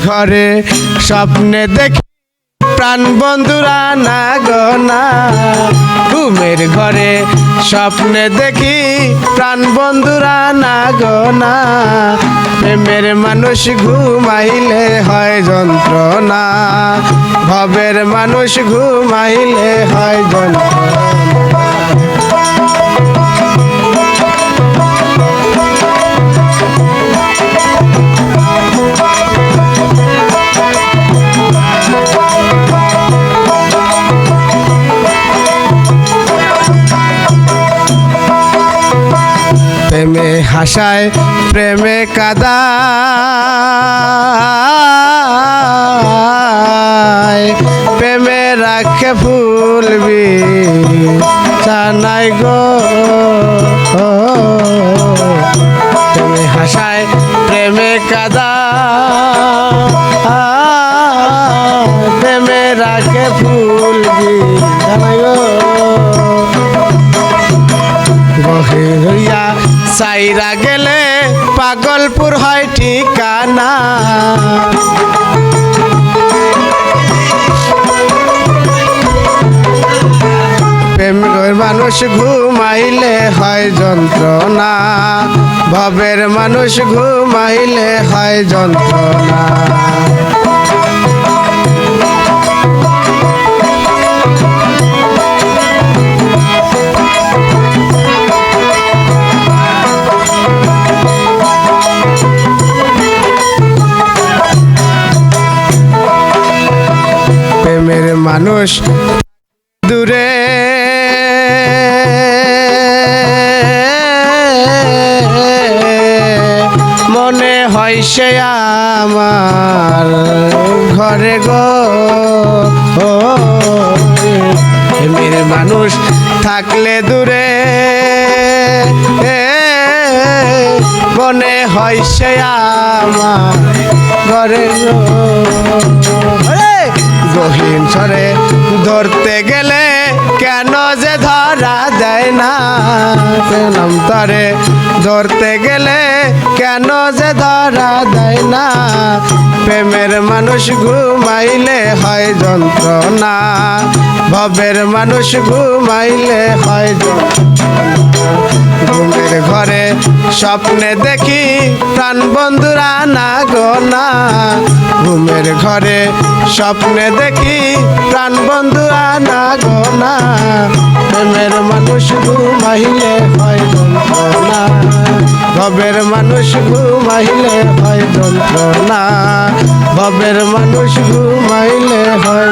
ঘরে স্বপ্নে দেখি প্রাণ বন্ধুরা না গো না, ঘুমের ঘরে স্বপ্নে দেখি প্রাণ বন্ধুরা না গো না, প্রেমের মানুষ ঘুমাইলে হয় যন্ত্রণা, ভবের মানুষ ঘুমাইলে হয় যন্ত্রণা। প্রেমে হাসায় প্রেমে কাদায়, প্রেমে রাখে ফুলবি চানাই গো, প্রেমে হাসায় প্রেমে কাদায়, প্রেমে রাখে ফুলবি চানাই গো, হইয়া সাইরা গেলে পাগলপুর হয় ঠিকানা, প্রেমের মানুষ ঘুমাইলে হয় যন্ত্রণা, ভবের মানুষ ঘুমাইলে হয় যন্ত্রণা। প্রেমের মানুষ দূরে মনে হয় সে আমার ঘরে গো, প্রেমের মানুষ থাকলে দূরে মনে হয় সে আমার ঘরে গো, গহীন স্বরে ধরতে গেলে কেন যে ধরা দেয় না, নাম তরে ধরতে গেলে কেন যে ধরা দেয় না, প্রেমের মানুষ ঘুমাইলে হয় যন্ত্রণা, ভবের মানুষ ঘুমাইলে হয় যন্ত্রণা। ঘুমের ঘরে স্বপ্নে দেখি প্রাণ বন্ধুরা না গো না, ঘুমের ঘরে স্বপ্নে দেখি প্রাণ বন্ধুরা না গো না, প্রেমের মানুষ ঘুমাইলে হয় যন্ত্রণা, ভবের মানুষ ঘুমাইলে হয় যন্ত্রণা, ভবের মানুষ ঘুমাইলে হয়।